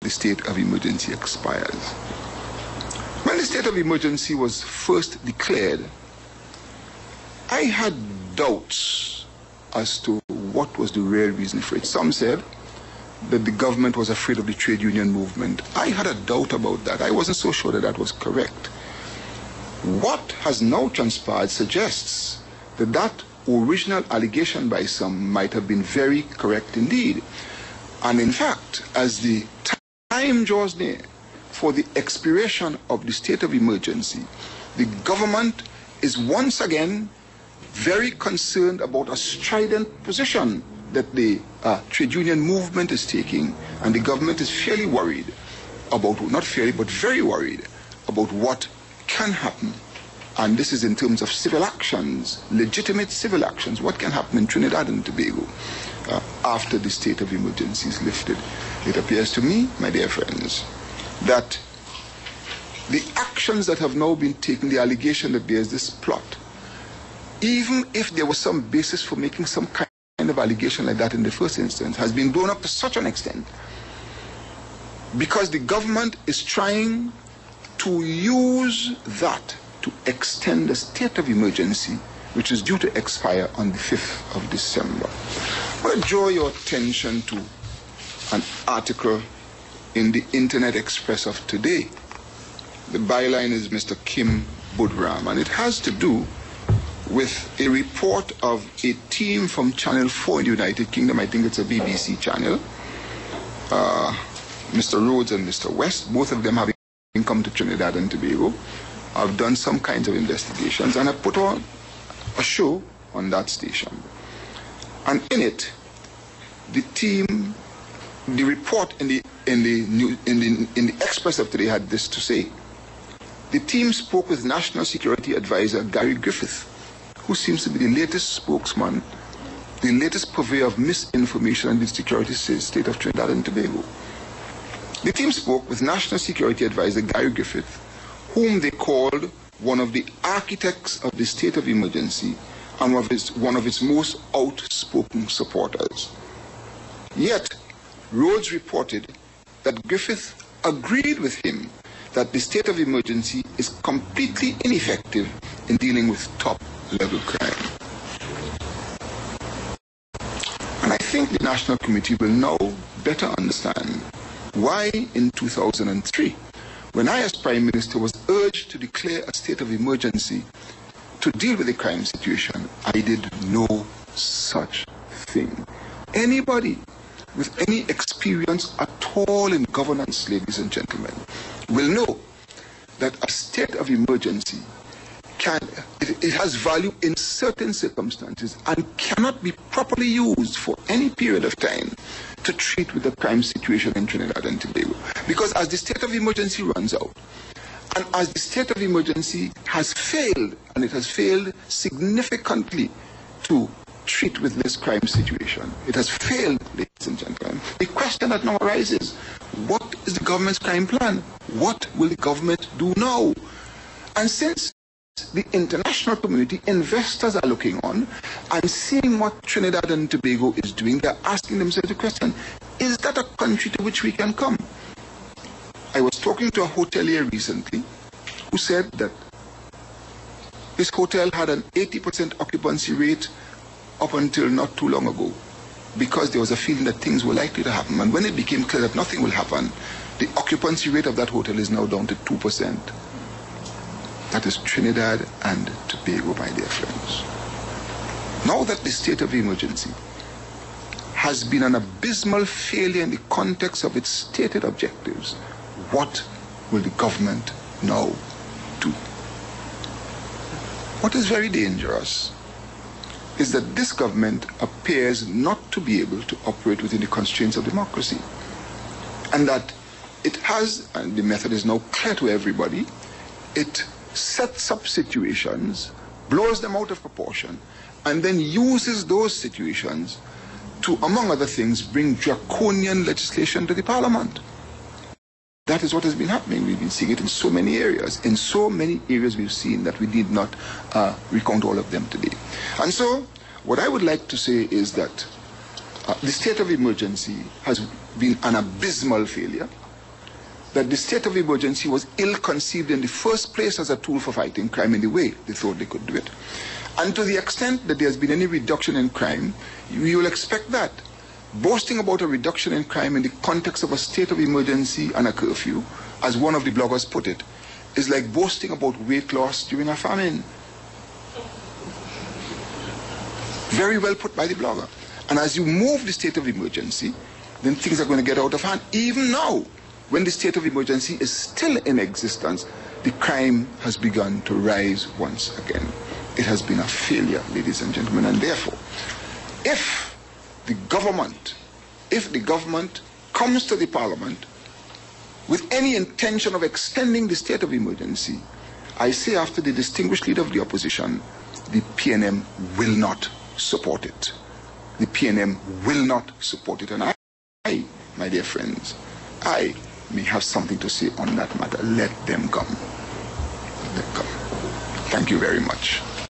the state of emergency expires. When the state of emergency was first declared, I had doubts as to what was the real reason for it. Some said that the government was afraid of the trade union movement. I had a doubt about that. I wasn't so sure that that was correct. What has now transpired suggests that that original allegation by some might have been very correct indeed. And in fact, as the time draws near for the expiration of the state of emergency, the government is once again very concerned about a strident position that the trade union movement is taking, and the government is fairly worried about, not fairly, but very worried about what can happen. And this is in terms of civil actions, legitimate civil actions, what can happen in Trinidad and Tobago after the state of emergency is lifted. It appears to me, my dear friends, that the actions that have now been taken, the allegation that there is this plot, even if there was some basis for making some kind of allegation like that in the first instance, has been blown up to such an extent because the government is trying to use that to extend the state of emergency, which is due to expire on the 5th of December. I want to draw your attention to an article in the Internet Express of today. The byline is Mr. Kim Budram, and it has to do with a report of a team from Channel 4 in the United Kingdom. I think it's a BBC channel. Mr. Rhodes and Mr. West, both of them having come to Trinidad and Tobago, have done some kinds of investigations and have put on a show on that station. And in it, the team, the report in the Express of today had this to say. The team spoke with National Security Advisor Gary Griffith, who seems to be the latest spokesman, the latest purveyor of misinformation on the security state of Trinidad and Tobago. The team spoke with National Security Advisor Gary Griffith, whom they called one of the architects of the state of emergency and one of its most outspoken supporters. Yet, Rhodes reported that Griffith agreed with him that the state of emergency is completely ineffective in dealing with top-level crime. And I think the National Committee will now better understand why in 2003, when I as Prime Minister was urged to declare a state of emergency to deal with the crime situation, I did no such thing. Anybody with any experience at all in governance, ladies and gentlemen, will know that a state of emergency it has value in certain circumstances and cannot be properly used for any period of time to treat with the crime situation in Trinidad and Tobago. Because as the state of emergency runs out, and as the state of emergency has failed, and it has failed significantly to treat with this crime situation, it has failed, ladies and gentlemen. The question that now arises, what is the government's crime plan? What will the government do now? And since the international community, investors are looking on and seeing what Trinidad and Tobago is doing, they're asking themselves the question, is that a country to which we can come? I was talking to a hotelier recently who said that his hotel had an 80% occupancy rate up until not too long ago because there was a feeling that things were likely to happen. And when it became clear that nothing will happen, the occupancy rate of that hotel is now down to 2%. That is Trinidad and Tobago, my dear friends. Now that the state of emergency has been an abysmal failure in the context of its stated objectives, what will the government now do? What is very dangerous is that this government appears not to be able to operate within the constraints of democracy. And that it has, and the method is now clear to everybody, it sets up situations, blows them out of proportion, and then uses those situations to, among other things, bring draconian legislation to the parliament. That is what has been happening. We've been seeing it in so many areas. In so many areas we've seen that we need not recount all of them today. And so, what I would like to say is that the state of emergency has been an abysmal failure. that the state of emergency was ill-conceived in the first place as a tool for fighting crime in the way they thought they could do it. And to the extent that there's been any reduction in crime, you will expect that. Boasting about a reduction in crime in the context of a state of emergency and a curfew, as one of the bloggers put it, is like boasting about weight loss during a famine. Very well put by the blogger. And as you move the state of emergency, then things are going to get out of hand. Even now, when the state of emergency is still in existence, the crime has begun to rise once again. It has been a failure, ladies and gentlemen, and therefore, if the government comes to the parliament with any intention of extending the state of emergency, I say after the distinguished leader of the opposition, the PNM will not support it. The PNM will not support it. And I, my dear friends, I may have something to say on that matter. Let them come. Let them come. Thank you very much.